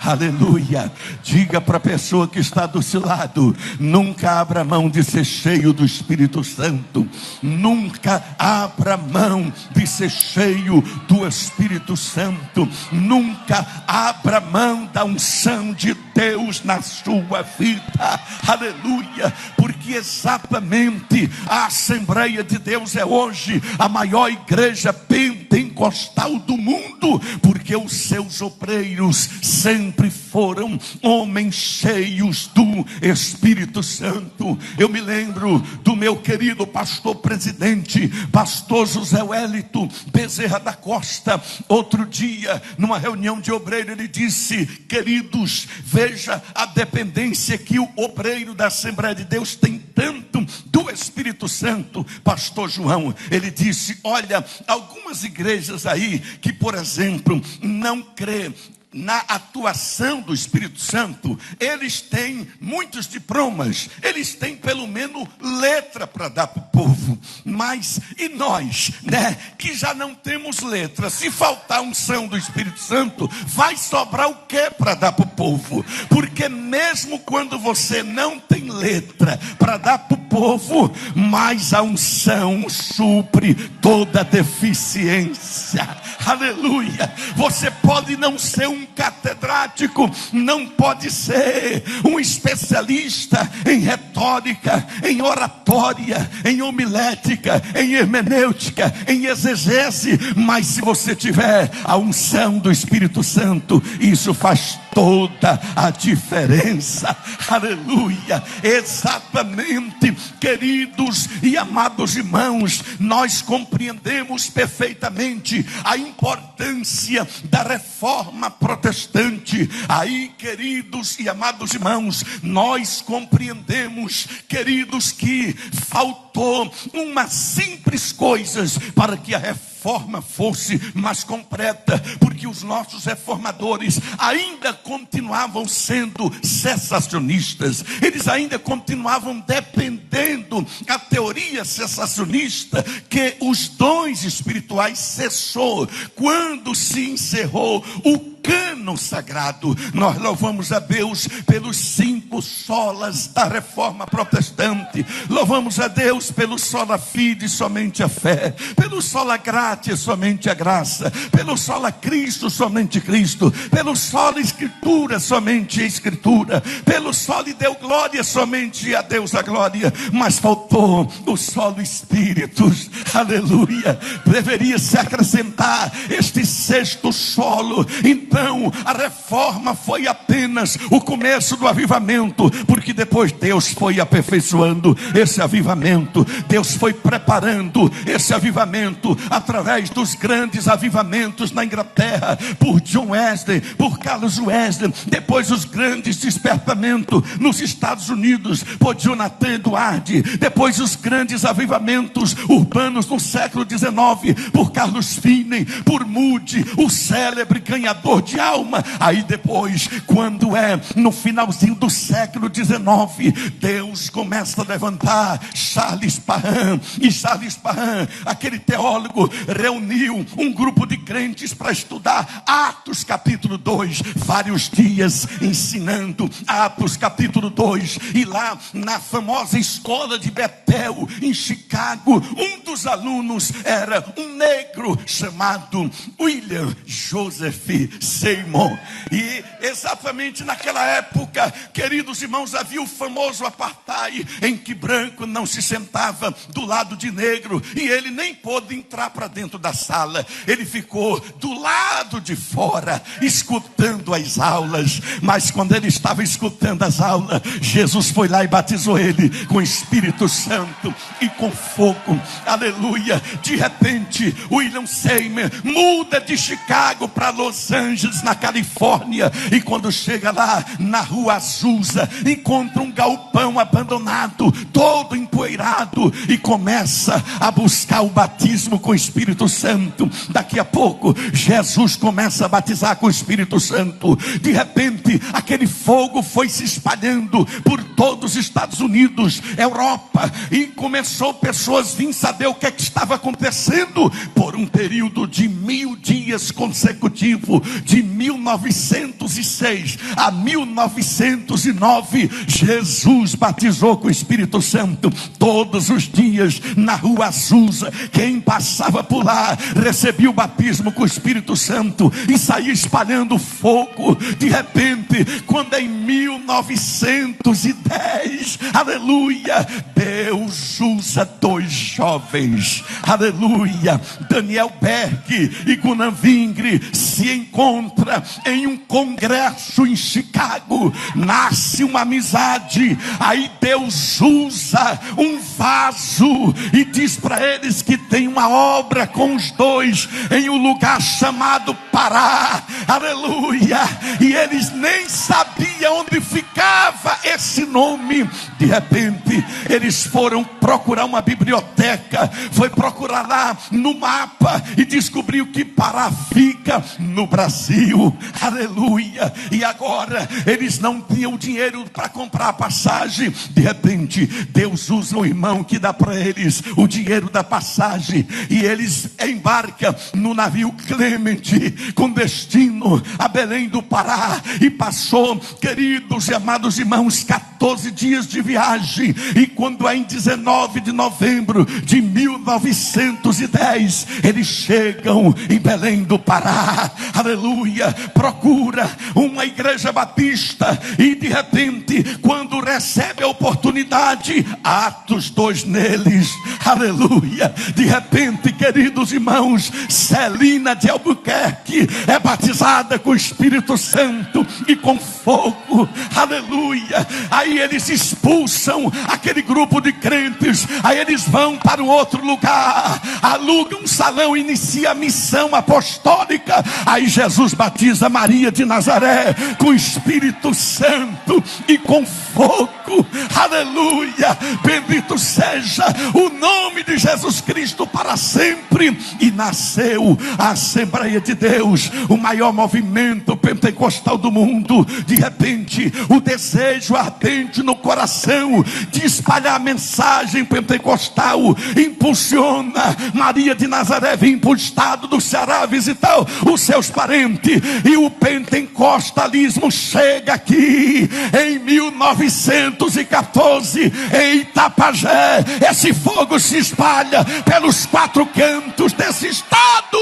Aleluia. Diga para a pessoa que está do seu lado: nunca abra mão de ser cheio do Espírito Santo. Nunca abra mão de ser cheio do Espírito Santo. Nunca abra mão da unção de Deus na sua vida. Aleluia. Porque exatamente a Assembleia de Deus é hoje a maior igreja pentecostal do mundo, porque os seus obreiros sempre foram homens cheios do Espírito Santo. Eu me lembro do meu querido pastor presidente, pastor José Wellington Bezerra da Costa. Outro dia, numa reunião de obreiro, ele disse: queridos, veja a dependência que o obreiro da Assembleia de Deus tem tanto do Espírito Santo. Pastor João, ele disse: olha, algumas igrejas aí que, por exemplo, não crê na atuação do Espírito Santo, eles têm muitos diplomas, eles têm pelo menos letra para dar para o povo. Mas e nós, né, que já não temos letra, se faltar unção do Espírito Santo, vai sobrar o que para dar para o povo? Porque mesmo quando você não tem letra para dar para o povo, mas a unção supre toda deficiência. Aleluia. Você pode não ser um catedrático, não pode ser um especialista em retórica, em oratória, em homilética, em hermenêutica, em exegese, mas se você tiver a unção do Espírito Santo, isso faz toda a diferença. Aleluia. Exatamente, queridos e amados irmãos, nós compreendemos perfeitamente a importância da reforma protestante. Aí, queridos e amados irmãos, nós compreendemos, queridos, que faltou uma simples coisa para que a reforma fosse mais completa, porque os nossos reformadores ainda continuavam sendo cessacionistas, eles ainda continuavam dependendo a teoria cessacionista, que os dons espirituais cessou quando se encerrou o cânon sagrado. Nós louvamos a Deus pelos 5 solas da reforma protestante. Louvamos a Deus pelo sola fide, somente a fé, pelo sola gratia, somente a graça, pelo sola Cristo, somente Cristo, pelo sola escritura, somente a escritura, pelo sola deu glória, somente a Deus a glória. Mas faltou o solo Espírito. Aleluia. Deveria se acrescentar este 6º solo. Então a reforma foi apenas o começo do avivamento, porque depois Deus foi aperfeiçoando esse avivamento, Deus foi preparando esse avivamento através dos grandes avivamentos na Inglaterra, por John Wesley, por Carlos Wesley, depois os grandes despertamentos nos Estados Unidos, por Jonathan Edwards, depois os grandes avivamentos urbanos no século XIX, por Carlos Finney, por Moody, o célebre ganhador de alma. Aí depois, quando é no finalzinho do século XIX, Deus começa a levantar Charles Parham, e Charles Parham, aquele teólogo, reuniu um grupo de crentes para estudar Atos capítulo 2, vários dias ensinando Atos capítulo 2, e lá na famosa escola de Bethel, em Chicago, um dos alunos era um negro chamado William Joseph Seymour. E exatamente naquela época, queridos irmãos, havia o famoso apartheid, em que branco não se sentava do lado de negro, e ele nem pôde entrar para dentro da sala, ele ficou do lado de fora, escutando as aulas. Mas quando ele estava escutando as aulas, Jesus foi lá e batizou ele com o Espírito Santo e com fogo. Aleluia. De repente, William Seymour muda de Chicago para Los Angeles, na Califórnia, e quando chega lá na rua Azusa, encontra um galpão abandonado, todo empoeirado, e começa a buscar o batismo com o Espírito Santo. Daqui a pouco Jesus começa a batizar com o Espírito Santo. De repente, aquele fogo foi se espalhando por todos os Estados Unidos, Europa, e começou pessoas vir saber o que estava acontecendo. Por um período de 1000 dias consecutivos, de 1960 1906 a 1909, Jesus batizou com o Espírito Santo. Todos os dias na Rua Azusa, quem passava por lá recebia o batismo com o Espírito Santo e saía espalhando fogo. De repente, quando em 1910, aleluia, Deus usa dois jovens, aleluia, Daniel Berg e Gunnar Vingre se encontram em um congresso em Chicago, nasce uma amizade. Aí Deus usa um vaso e diz para eles que tem uma obra com os dois em um lugar chamado Pará, aleluia, e eles nem sabiam onde ficava esse nome. De repente eles foram procurar uma biblioteca, foi procurar lá no mapa e descobriu que Pará fica no Brasil, aleluia. E agora eles não tinham dinheiro para comprar a passagem. De repente Deus usa um irmão que dá para eles o dinheiro da passagem e eles embarcam no navio Clemente com destino a Belém do Pará. E passou, queridos e amados irmãos, 14 dias de viagem. E quando é em 19 de novembro de 1910, eles chegam em Belém do Pará, aleluia, procura uma igreja batista e de repente, quando recebe a oportunidade, Atos 2 neles, aleluia. De repente, queridos irmãos, Celina de Albuquerque é batizada com o Espírito Santo e com fogo, aleluia. Aí eles expulsam aquele grupo de crentes, aí eles vão para um outro lugar, alugam um salão, inicia a missão apostólica. Aí Jesus batiza Maria de Nazaré com o Espírito Santo e com fogo, aleluia. Bendito seja o nome de Jesus Cristo para sempre. E nasceu a Assembleia de Deus, o maior movimento pentecostal do mundo. De repente, o desejo ardente no coração de espalhar a mensagem pentecostal impulsiona Maria de Nazaré vir para o estado do Ceará visitar os seus parentes, e o pentecostalismo chega aqui em 1914 em Itapajé. Esse fogo se espalha pelos 4 cantos desse estado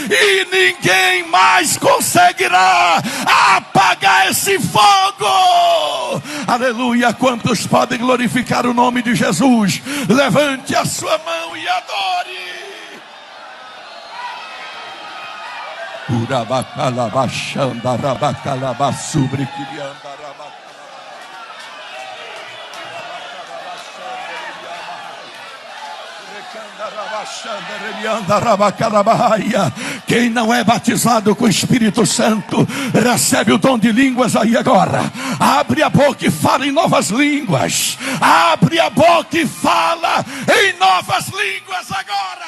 e ninguém mais conseguirá apagar esse fogo, aleluia. Quantos podem glorificar o nome de Jesus? Levante a sua mão e adore. Urabacalabachanda rabacalabaçubre crianda rabacalabachanda. Quem não é batizado com o Espírito Santo recebe o dom de línguas aí agora. Abre a boca e fala em novas línguas. Abre a boca e fala em novas línguas agora.